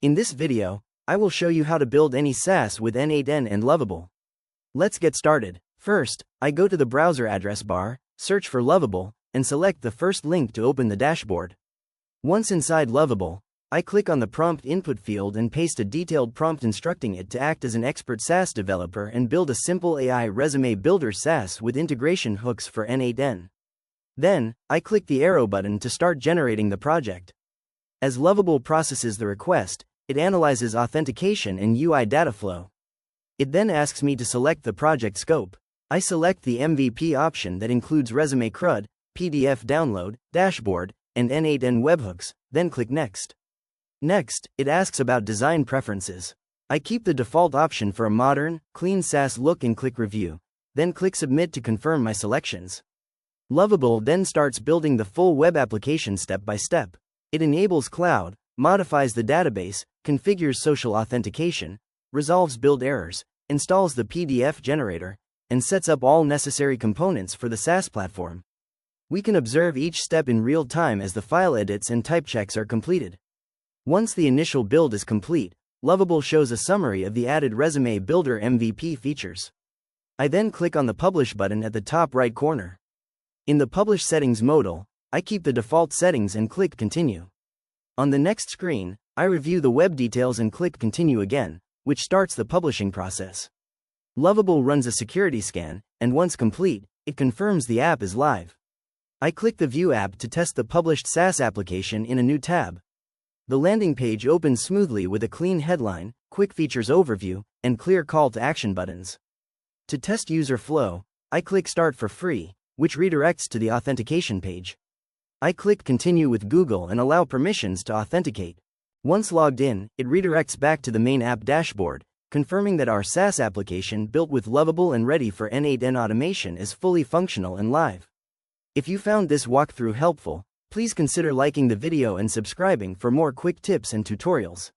In this video, I will show you how to build any SaaS with N8n and Lovable. Let's get started. First, I go to the browser address bar, search for Lovable, and select the first link to open the dashboard. Once inside Lovable, I click on the prompt input field and paste a detailed prompt instructing it to act as an expert SaaS developer and build a simple AI resume builder SaaS with integration hooks for N8n. Then, I click the arrow button to start generating the project. As Lovable processes the request, it analyzes authentication and UI data flow. It then asks me to select the project scope. I select the MVP option that includes resume CRUD, PDF download, dashboard, and N8n webhooks, then click Next. Next, it asks about design preferences. I keep the default option for a modern, clean SaaS look and click Review, then click Submit to confirm my selections. Lovable then starts building the full web application step by step. It enables cloud, modifies the database, configures social authentication, resolves build errors, installs the PDF generator, and sets up all necessary components for the SaaS platform. We can observe each step in real time as the file edits and type checks are completed. Once the initial build is complete, Lovable shows a summary of the added Resume Builder MVP features. I then click on the Publish button at the top right corner. In the Publish Settings modal, I keep the default settings and click Continue. On the next screen, I review the web details and click Continue again, which starts the publishing process. Lovable runs a security scan, and once complete, it confirms the app is live. I click the View app to test the published SaaS application in a new tab. The landing page opens smoothly with a clean headline, quick features overview, and clear call to action buttons. To test user flow, I click Start for free, which redirects to the authentication page. I click Continue with Google and allow permissions to authenticate. Once logged in, it redirects back to the main app dashboard, confirming that our SaaS application built with Lovable and ready for N8n automation is fully functional and live. If you found this walkthrough helpful, please consider liking the video and subscribing for more quick tips and tutorials.